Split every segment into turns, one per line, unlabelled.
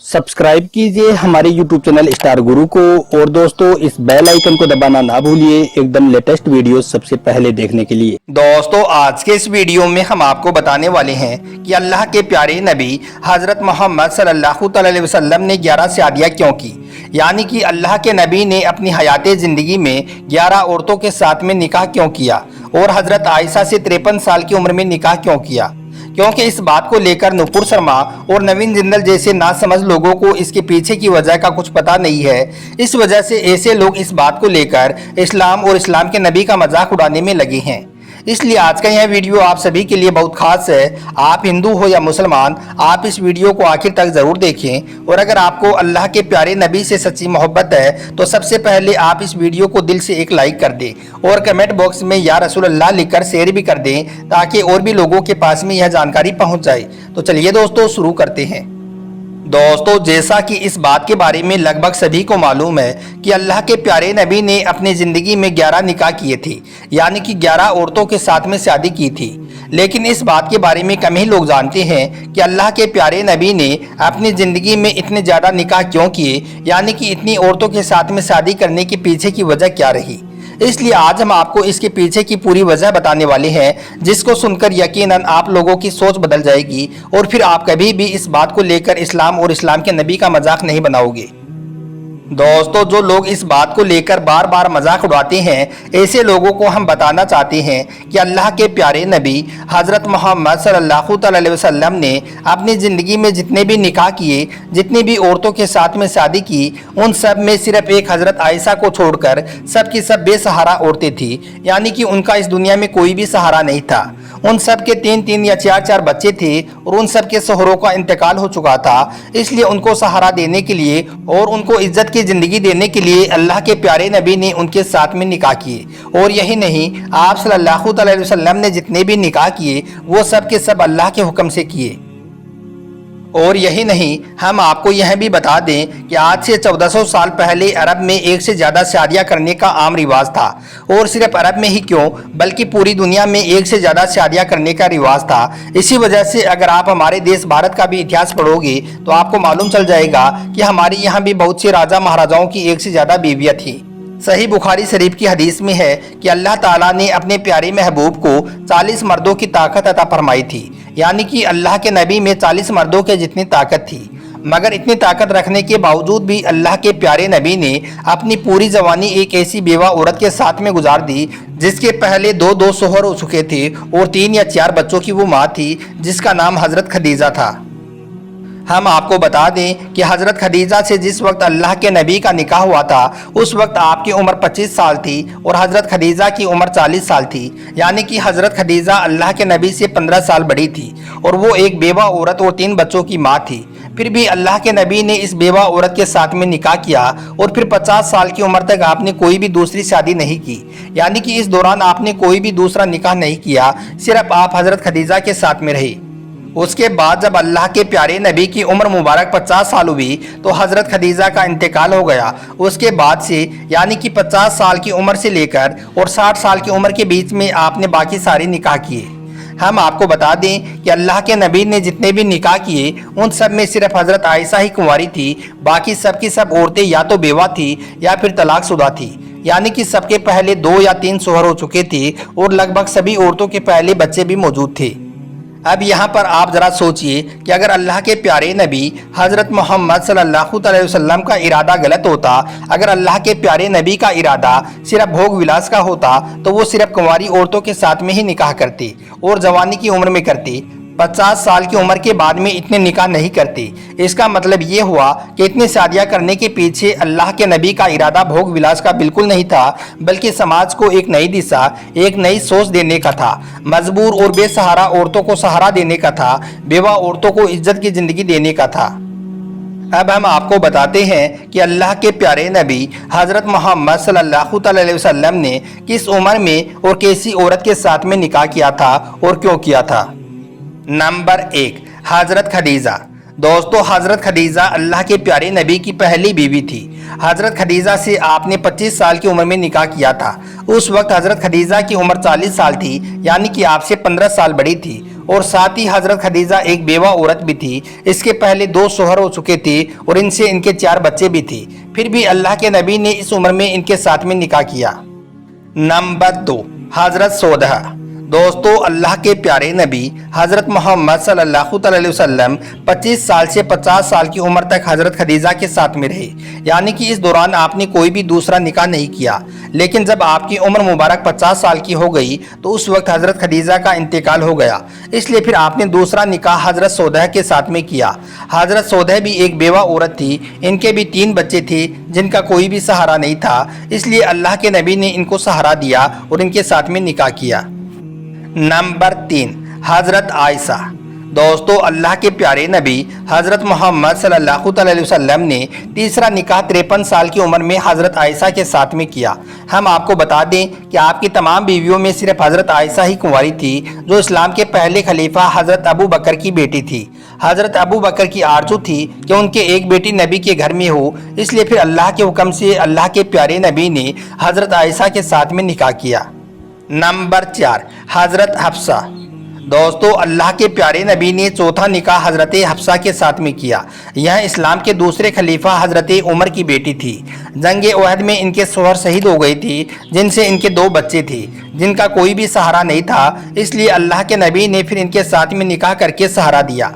Subscribe कीजिए हमारे YouTube channel star गुरु को और दोस्तों इस बेल आइकन को दबाना ना भूलिए एकदम लेटेस्ट वीडियो सबसे पहले देखने के लिए।
दोस्तों आज के इस वीडियो में हम आपको बताने वाले हैं कि अल्लाह के प्यारे नबी हजरत मोहम्मद सल्लल्लाहु अलैहि वसल्लम ने 11 शादियां क्यों की। यानी कि अल्लाह के नबी ने अपनी हयात ज़िंदगी में 11 औरतों के साथ में निकाह क्यों किया और हजरत आयशा से 53 साल की उम्र में निकाह क्यों किया। क्योंकि इस बात को लेकर नुपुर शर्मा और नवीन जिंदल जैसे नासमझ लोगों को इसके पीछे की वजह का कुछ पता नहीं है। इस वजह से ऐसे लोग इस बात को लेकर इस्लाम और इस्लाम के नबी का मजाक उड़ाने में लगे हैं। इसलिए आज का यह वीडियो आप सभी के लिए बहुत खास है। आप हिंदू हो या मुसलमान, आप इस वीडियो को आखिर तक जरूर देखें और अगर आपको अल्लाह के प्यारे नबी से सच्ची मोहब्बत है तो सबसे पहले आप इस वीडियो को दिल से एक लाइक कर दें और कमेंट बॉक्स में या रसूल अल्लाह लिखकर शेयर भी कर दें ताकि और भी लोगों के पास में यह जानकारी पहुंच जाए। तो चलिए दोस्तों शुरू करते हैं। दोस्तों जैसा कि इस बात के बारे में लगभग सभी को मालूम है कि अल्लाह के प्यारे नबी ने अपनी ज़िंदगी में 11 निकाह किए थे, यानी कि 11 औरतों के साथ में शादी की थी। लेकिन इस बात के बारे में कम ही लोग जानते हैं कि अल्लाह के प्यारे नबी ने अपनी ज़िंदगी में इतने ज़्यादा निकाह क्यों किए, यानी कि इतनी औरतों के साथ में शादी करने के पीछे की वजह क्या रही। इसलिए आज हम आपको इसके पीछे की पूरी वजह बताने वाले हैं, जिसको सुनकर यकीनन आप लोगों की सोच बदल जाएगी और फिर आप कभी भी इस बात को लेकर इस्लाम और इस्लाम के नबी का मजाक नहीं बनाओगे। दोस्तों जो लोग इस बात को लेकर बार बार मजाक उड़ाते हैं, ऐसे लोगों को हम बताना चाहते हैं कि अल्लाह के प्यारे नबी हज़रत मोहम्मद सल्लल्लाहु अलैहि वसल्लम ने अपनी ज़िंदगी में जितने भी निकाह किए, जितनी भी औरतों के साथ में शादी की, उन सब में सिर्फ एक हज़रत आयशा को छोड़कर सब की सब बेसहारा औरतें थी। यानी कि उनका इस दुनिया में कोई भी सहारा नहीं था। उन सब के 3-3 या 4-4 बच्चे थे और उन सब के शोहरों का इंतकाल हो चुका था। इसलिए उनको सहारा देने के लिए और उनको इज्जत की ज़िंदगी देने के लिए अल्लाह के प्यारे नबी ने उनके साथ में निकाह किए। और यही नहीं, आप सल्लल्लाहु अलैहि वसल्लम ने जितने भी निकाह किए वो सब के सब अल्लाह के हुक्म से किए। और यही नहीं, हम आपको यह भी बता दें कि आज से 1400 साल पहले अरब में एक से ज़्यादा शादियां करने का आम रिवाज था। और सिर्फ अरब में ही क्यों बल्कि पूरी दुनिया में एक से ज़्यादा शादियां करने का रिवाज था। इसी वजह से अगर आप हमारे देश भारत का भी इतिहास पढ़ोगे तो आपको मालूम चल जाएगा कि हमारे यहाँ भी बहुत से राजा महाराजाओं की एक से ज़्यादा बीवियाँ थी। सही बुखारी शरीफ की हदीस में है कि अल्लाह ताला ने अपने प्यारे महबूब को 40 मर्दों की ताकत अता फरमाई थी। यानी कि अल्लाह के नबी में 40 मर्दों के जितनी ताकत थी। मगर इतनी ताकत रखने के बावजूद भी अल्लाह के प्यारे नबी ने अपनी पूरी जवानी एक ऐसी बेवा औरत के साथ में गुजार दी जिसके पहले दो शोहर हो चुके थे और 3 या 4 बच्चों की वो माँ थी, जिसका नाम हज़रत खदीजा था। हम आपको बता दें कि हज़रत खदीजा से जिस वक्त अल्लाह के नबी का निकाह हुआ था उस वक्त आपकी उम्र 25 साल थी और हज़रत खदीजा की उम्र 40 साल थी। यानी कि हज़रत खदीजा अल्लाह के नबी से 15 साल बड़ी थी और वो एक बेवा औरत और 3 बच्चों की माँ थी। फिर भी अल्लाह के नबी ने इस बेवा औरत के साथ में निकाह किया और फिर 50 साल की उम्र तक आपने कोई भी दूसरी शादी नहीं की। यानी कि इस दौरान आपने कोई भी दूसरा निकाह नहीं किया, सिर्फ आप हज़रत खदीजा के साथ में रही। उसके बाद जब अल्लाह के प्यारे नबी की उम्र मुबारक 50 साल हुई तो हज़रत खदीजा का इंतकाल हो गया। उसके बाद से यानी कि 50 साल की उम्र से लेकर और 60 साल की उम्र के बीच में आपने बाकी सारे निकाह किए। हम आपको बता दें कि अल्लाह के नबी ने जितने भी निकाह किए उन सब में सिर्फ हज़रत आयशा ही कुंवारी थी। बाकी सब की सब औरतें या तो बेवा थी या फिर तलाकशुदा थी। यानी कि सबके पहले 2 या 3 शोहर हो चुके थे और लगभग सभी औरतों के पहले बच्चे भी मौजूद थे। अब यहाँ पर आप ज़रा सोचिए कि अगर अल्लाह के प्यारे नबी हज़रत मोहम्मद सल्लल्लाहु अलैहि वसल्लम का इरादा गलत होता, अगर अल्लाह के प्यारे नबी का इरादा सिर्फ भोग विलास का होता तो वो सिर्फ कुंवारी औरतों के साथ में ही निकाह करते और जवानी की उम्र में करते। 50 साल की उम्र के बाद में इतने निकाह नहीं करते। इसका मतलब ये हुआ कि इतनी शादियां करने के पीछे अल्लाह के नबी का इरादा भोग विलास का बिल्कुल नहीं था, बल्कि समाज को एक नई दिशा, एक नई सोच देने का था। मजबूर और बेसहारा औरतों को सहारा देने का था, बेवा औरतों को इज्जत की ज़िंदगी देने का था। अब हम आपको बताते हैं कि अल्लाह के प्यारे नबी हज़रत मोहम्मद सल्लल्लाहु अलैहि वसल्लम ने किस उम्र में और कैसी औरत के साथ में निकाह किया था और क्यों किया था। नंबर 1, हज़रत खदीजा। दोस्तों हज़रत खदीजा अल्लाह के प्यारे नबी की पहली बीवी थी। हज़रत खदीजा से आपने 25 साल की उम्र में निकाह किया था। उस वक्त हज़रत खदीजा की उम्र 40 साल थी, यानी कि आपसे 15 साल बड़ी थी اور ساتھ ہی حضرت خدیجہ ایک بیوہ عورت بھی تھی۔ اس کے پہلے 2 شوہر ہو چکے تھے اور ان سے ان کے 4 بچے بھی تھے، پھر بھی اللہ کے نبی نے اس عمر میں ان کے ساتھ میں نکاح کیا۔ نمبر 2، حضرت سودہ۔ دوستو، اللہ کے پیارے نبی حضرت محمد صلی اللہ علیہ وسلم 25 سال سے 50 سال کی عمر تک حضرت خدیجہ کے ساتھ میں رہے، یعنی کہ اس دوران آپ نے کوئی بھی دوسرا نکاح نہیں کیا۔ لیکن جب آپ کی عمر مبارک 50 سال کی ہو گئی تو اس وقت حضرت خدیجہ کا انتقال ہو گیا، اس لیے پھر آپ نے دوسرا نکاح حضرت سودہ کے ساتھ میں کیا۔ حضرت سودہ بھی ایک بیوہ عورت تھی، ان کے بھی 3 بچے تھے جن کا کوئی بھی سہارا نہیں تھا، اس لیے اللہ کے نبی نے ان کو سہارا دیا اور ان کے ساتھ میں نکاح کیا۔ نمبر 3، حضرت عائشہ۔ دوستو، اللہ کے پیارے نبی حضرت محمد صلی اللہ علیہ وسلم نے تیسرا نکاح 53 سال کی عمر میں حضرت عائشہ کے ساتھ میں کیا۔ ہم آپ کو بتا دیں کہ آپ کی تمام بیویوں میں صرف حضرت عائشہ ہی کنواری تھی، جو اسلام کے پہلے خلیفہ حضرت ابو بکر کی بیٹی تھی۔ حضرت ابو بکر کی آرزو تھی کہ ان کے ایک بیٹی نبی کے گھر میں ہو، اس لیے پھر اللہ کے حکم سے اللہ کے پیارے نبی نے حضرت عائشہ کے ساتھ میں نکاح کیا۔ نمبر 4، حضرت حفصہ۔ دوستو، اللہ کے پیارے نبی نے چوتھا نکاح حضرت حفصہ کے ساتھ میں کیا۔ یہ اسلام کے دوسرے خلیفہ حضرت عمر کی بیٹی تھی۔ جنگ احد میں ان کے شوہر شہید ہو گئے تھے، جن سے ان کے 2 بچے تھے جن کا کوئی بھی سہارا نہیں تھا، اس لیے اللہ کے نبی نے پھر ان کے ساتھ میں نکاح کر کے سہارا دیا۔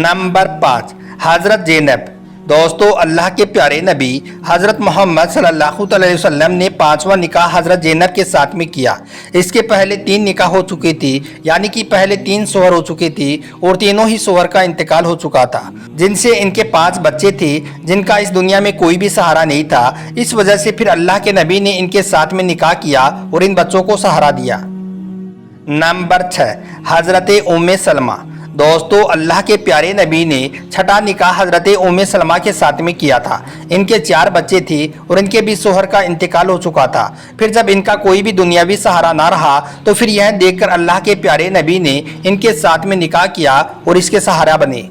نمبر 5، حضرت زینب۔ دوستو، اللہ کے پیارے نبی حضرت محمد صلی اللہ علیہ وسلم نے 5واں نکاح حضرت زینب کے ساتھ میں کیا۔ اس کے پہلے 3 نکاح ہو چکے تھے، یعنی کہ پہلے 3 شوہر ہو چکے تھے اور تینوں ہی شوہر کا انتقال ہو چکا تھا، جن سے ان کے 5 بچے تھے جن کا اس دنیا میں کوئی بھی سہارا نہیں تھا۔ اس وجہ سے پھر اللہ کے نبی نے ان کے ساتھ میں نکاح کیا اور ان بچوں کو سہارا دیا۔ نمبر 6، حضرت ام سلمہ۔ دوستو، اللہ کے پیارے نبی نے 6واں نکاح حضرت ام سلمہ کے ساتھ میں کیا تھا۔ ان کے 4 بچے تھے اور ان کے بھی شوہر کا انتقال ہو چکا تھا۔ پھر جب ان کا کوئی بھی دنیاوی سہارا نہ رہا تو پھر یہ دیکھ کر اللہ کے پیارے نبی نے ان کے ساتھ میں نکاح کیا اور اس کے سہارا بنے۔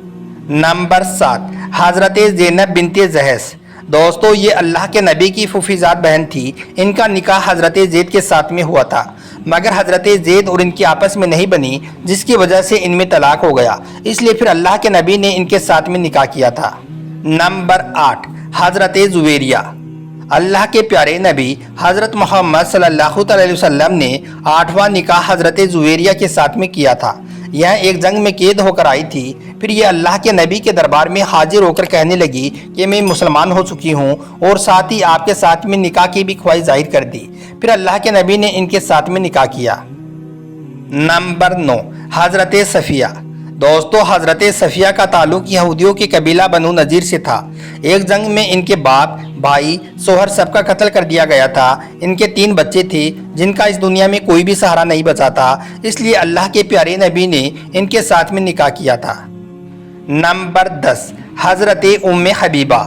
نمبر 7، حضرت زینب بنت جحش۔ دوستو، یہ اللہ کے نبی کی پھوپھیزاد بہن تھی۔ ان کا نکاح حضرت زید کے ساتھ میں ہوا تھا، مگر حضرت زید اور ان کی آپس میں نہیں بنی، جس کی وجہ سے ان میں طلاق ہو گیا، اس لیے پھر اللہ کے نبی نے ان کے ساتھ میں نکاح کیا تھا۔ نمبر 8، حضرت زویریہ۔ اللہ کے پیارے نبی حضرت محمد صلی اللہ علیہ وسلم نے 8واں نکاح حضرت زویریہ کے ساتھ میں کیا تھا۔ یہ ایک جنگ میں قید ہو کر آئی تھی، پھر یہ اللہ کے نبی کے دربار میں حاضر ہو کر کہنے لگی کہ میں مسلمان ہو چکی ہوں، اور ساتھ ہی آپ کے ساتھ میں نکاح کی بھی خواہش ظاہر کر دی۔ پھر اللہ کے نبی نے ان کے ساتھ میں نکاح کیا۔ نمبر 9، حضرت صفیہ۔ دوستو، حضرت صفیہ کا تعلق یہودیوں کے قبیلہ بنو نذیر سے تھا۔ ایک جنگ میں ان کے باپ، بھائی، شوہر سب کا قتل کر دیا گیا تھا۔ ان کے 3 بچے تھے جن کا اس دنیا میں کوئی بھی سہارا نہیں بچا تھا، اس لیے اللہ کے پیارے نبی نے ان کے ساتھ میں نکاح کیا تھا۔ نمبر 10، حضرت ام حبیبہ۔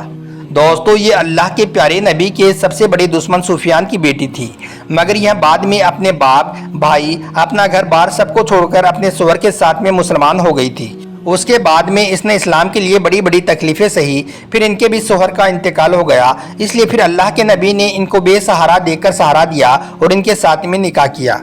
دوستو، یہ اللہ کے پیارے نبی کے سب سے بڑے دشمن سفیان کی بیٹی تھی، مگر یہ بعد میں اپنے باپ، بھائی، اپنا گھر بار سب کو چھوڑ کر اپنے شوہر کے ساتھ میں مسلمان ہو گئی تھی۔ اس کے بعد میں اس نے اسلام کے لیے بڑی بڑی تکلیفیں سہی، پھر ان کے بھی شوہر کا انتقال ہو گیا، اس لیے پھر اللہ کے نبی نے ان کو بے سہارا دے کر سہارا دیا اور ان کے ساتھ میں نکاح کیا۔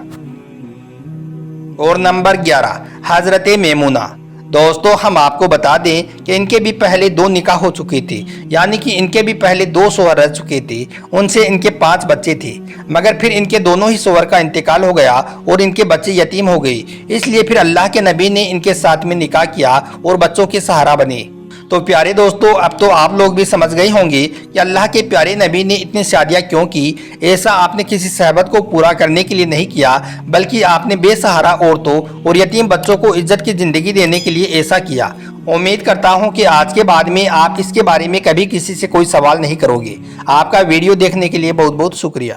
اور نمبر 11، حضرت میمونہ۔ دوستو، ہم آپ کو بتا دیں کہ ان کے بھی پہلے 2 نکاح ہو چکے تھے، یعنی کہ ان کے بھی پہلے 2 شوہر رہ چکے تھے، ان سے ان کے 5 بچے تھے، مگر پھر ان کے دونوں ہی شوہر کا انتقال ہو گیا اور ان کے بچے یتیم ہو گئے، اس لیے پھر اللہ کے نبی نے ان کے ساتھ میں نکاح کیا اور بچوں کے سہارا بنے۔ تو پیارے دوستو، اب تو آپ لوگ بھی سمجھ گئے ہوں گے کہ اللہ کے پیارے نبی نے اتنی شادیاں کیوں کی۔ ایسا آپ نے کسی صحبت کو پورا کرنے کے لیے نہیں کیا، بلکہ آپ نے بے سہارا عورتوں اور یتیم بچوں کو عزت کی زندگی دینے کے لیے ایسا کیا۔ امید کرتا ہوں کہ آج کے بعد میں آپ اس کے بارے میں کبھی کسی سے کوئی سوال نہیں کرو گے۔ آپ کا ویڈیو دیکھنے کے لیے بہت بہت شکریہ۔